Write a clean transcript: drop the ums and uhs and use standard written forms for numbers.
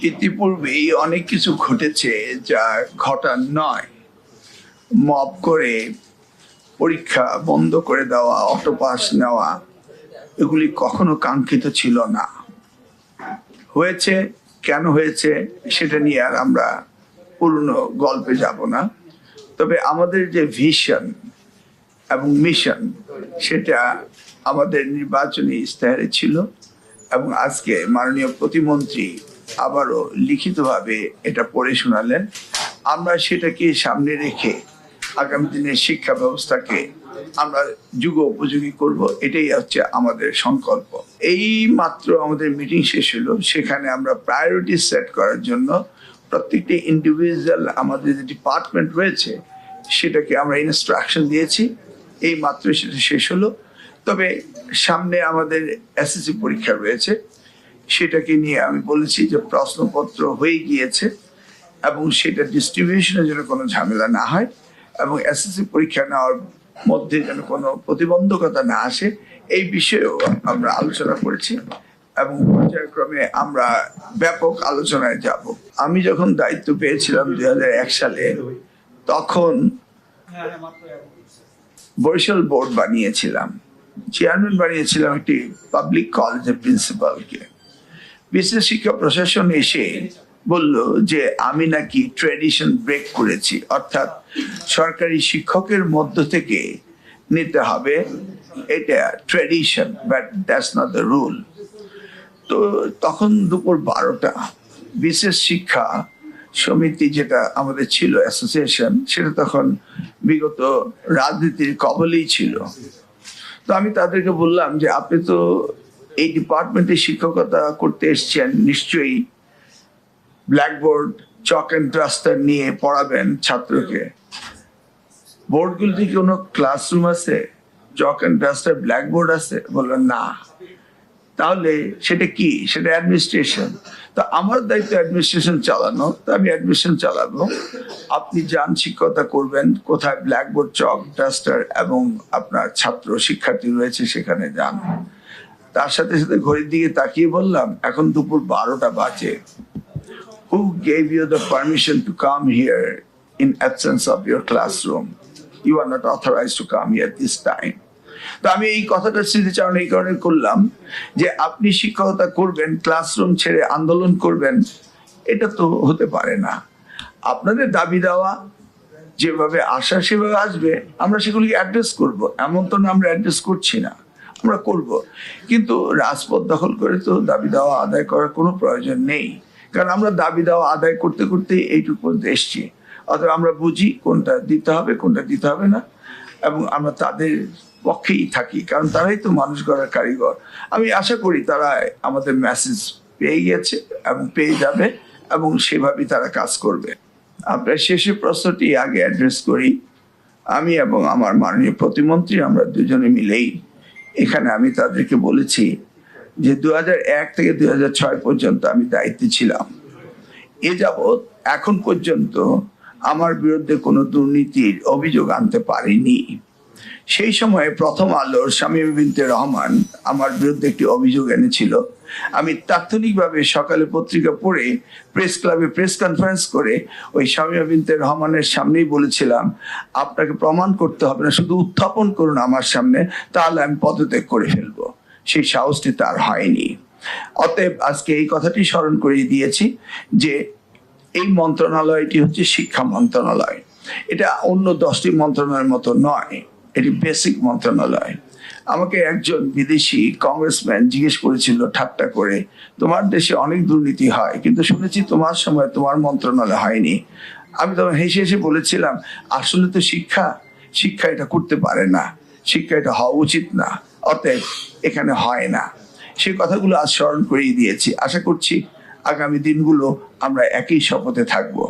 ইতিপূর্বেই অনেক কিছু ঘটেছে যা ঘটার নয়। মব করে পরীক্ষা বন্ধ করে দেওয়া, অটো পাস নেওয়া, এগুলি কখনো কাঙ্ক্ষিত ছিল না। হয়েছে, কেন হয়েছে সেটা নিয়ে আর আমরা পুরনো গল্পে যাব না। তবে আমাদের যে ভিশন এবং মিশন সেটা আমাদের নির্বাচনী ইস্তেহারে ছিল, এবং আজকে মাননীয় প্রতিমন্ত্রী আবারও লিখিতভাবে এটা পড়ে শোনালেন। আমরা সেটাকে সামনে রেখে আগামী দিনের শিক্ষা ব্যবস্থাকে আমরা যুগ উপযোগী করব, এটাই হচ্ছে আমাদের সংকল্প। এই মাত্র আমাদের মিটিং শেষ হলো, সেখানে আমরা প্রায়োরিটি সেট করার জন্য প্রত্যেকটি ইন্ডিভিজুয়াল আমাদের যে ডিপার্টমেন্ট রয়েছে সেটাকে আমরা ইনস্ট্রাকশন দিয়েছি। এই মাত্র সেটা শেষ হলো। তবে সামনে আমাদের এসএসসি পরীক্ষা রয়েছে, সেটাকে নিয়ে আমি বলেছি যে প্রশ্নপত্র হয়ে গিয়েছে এবং সেটা ডিস্ট্রিবিউশনের জন্য কোনো ঝামেলা না হয় এবং এসএসসি পরীক্ষা নেওয়ার মধ্যে যেন কোনো প্রতিবন্ধকতা না আসে, এই বিষয়েও আমরা আলোচনা করেছি এবং পর্যায়ক্রমে আমরা ব্যাপক আলোচনায় যাব। আমি যখন দায়িত্ব পেয়েছিলাম 2001 সালে, তখন বরিশাল বোর্ড বানিয়েছিলাম, চেয়ারম্যান বানিয়েছিলাম একটি পাবলিক কলেজের প্রিন্সিপালকে। বিশেষ শিক্ষা প্রশাসন এসে বলল যে আমি নাকি ট্র্যাডিশন ব্রেক করেছি, অর্থাৎ সরকারি শিক্ষকের মধ্য থেকে নিতে হবে, এটা tradition, but that's not the rule. তো তখন দুপুর 12টা বিশেষ শিক্ষা সমিতি, যেটা আমাদের ছিল অ্যাসোসিয়েশন, সেটা তখন বিগত রাজনীতির কবলেই ছিল। তো আমি তাদেরকে বললাম যে আপনি তো এই ডিপার্টমেন্টে শিক্ষকতা করতে এসছেন, নিশ্চয়ই ব্ল্যাকবোর্ড, চক অ্যান্ড ডাস্টার নিয়ে পড়াবেন ছাত্রকে। বোর্ডগুলিতে কি কোনো ক্লাসরুম আছে, চক অ্যান্ড ডাস্টার, ব্ল্যাকবোর্ড আছে? বললেন না। তাহলে সেটা কি? সেটা অ্যাডমিনিস্ট্রেশন। তো আমার দায়িত্ব অ্যাডমিনিস্ট্রেশন চালানো, তো আমি অ্যাডমিনিস্ট্রেশন চালাবো। আপনি যান, শিক্ষকতা করবেন, কোথায় ব্ল্যাকবোর্ড, চক, ডাস্টার এবং আপনার ছাত্র শিক্ষার্থী রয়েছে সেখানে যান। তার সাথে সাথে ঘড়ির দিকে তাকিয়ে বললাম, এখন দুপুর 12টা বাজে। Who gave you the permission to come here in absence of your classroom? You are not authorized to come here this time. তো আমি এই কথাটা স্মৃতিচারণ এই কারণে করলাম যে আপনি শিক্ষকতা করবেন, ক্লাসরুম ছেড়ে আন্দোলন করবেন, এটা তো হতে পারে না। আপনাদের দাবি দেওয়া যেভাবে আসা সেভাবে আসবে, আমরা সেগুলিকে অ্যাড্রেস করব। এমন তো না আমরা অ্যাড্রেস করছি না, আমরা করব। কিন্তু রাজপথ দখল করে তো দাবি দেওয়া আদায় করার কোনো প্রয়োজন নেই, কারণ আমরা দাবি দেওয়া আদায় করতে করতে এইটুকু পর্যন্ত এসছি। অথবা আমরা বুঝি কোনটা দিতে হবে, কোনটা দিতে হবে না, এবং আমরা তাদের পক্ষেই থাকি, কারণ তারাই তো মানুষ গড়ার কারিগর। আমি আশা করি তারা আমাদের মেসেজ পেয়ে গেছে এবং পেয়ে যাবে, এবং সেভাবেই তারা কাজ করবে। আপনার শেষের প্রশ্নটি আগে অ্যাড্রেস করি। আমি এবং আমার মাননীয় প্রতিমন্ত্রী, আমরা দুজনে মিলেই এখানে আমি তাদেরকে বলেছি যে 2001 থেকে 2006 পর্যন্ত আমি দায়িত্বে ছিলাম। এ যাবৎ এখন পর্যন্ত আমার বিরুদ্ধে কোনো দুর্নীতির অভিযোগ আনতে পারেনি। সেই সময়ে প্রথম আলোর শামীম বিনতে রহমান আমার বিরুদ্ধে একটি অভিযোগ এনেছিল। আমি তাৎক্ষণিকভাবে সকালে পত্রিকা পড়ে প্রেস ক্লাবে প্রেস কনফারেন্স করে ওই শামীম বিনতে রহমানের সামনেই বলেছিলাম, আপনাকে প্রমাণ করতে হবে না, শুধু উত্থাপন করুন আমার সামনে, তাহলে আমি পদত্যাগ করে ফেলবো। সেই সাহসটি তার হয়নি। অতএব আজকে এই কথাটি স্মরণ করিয়ে দিয়েছি যে এই মন্ত্রণালয়টি হচ্ছে শিক্ষা মন্ত্রণালয়। এটা অন্য 10টি মন্ত্রণালয়ের মতো নয়, এটি বেসিক মন্ত্রণালয়। আমাকে একজন বিদেশি কংগ্রেসম্যান জিজ্ঞেস করেছিল ঠাট্টা করে, তোমার দেশে অনেক দুর্নীতি হয়, কিন্তু শুনেছি তোমার সময় তোমার মন্ত্রণালয় হয়নি। আমি তখন হেসে হেসে বলেছিলাম, আসলে তো শিক্ষা এটা করতে পারে না, শিক্ষা এটা হওয়া উচিত না, অতএব এখানে হয় না। সেই কথাগুলো আজ স্মরণ করিয়ে দিয়েছি। আশা করছি আগামী দিনগুলো আমরা একই শপথে থাকবো।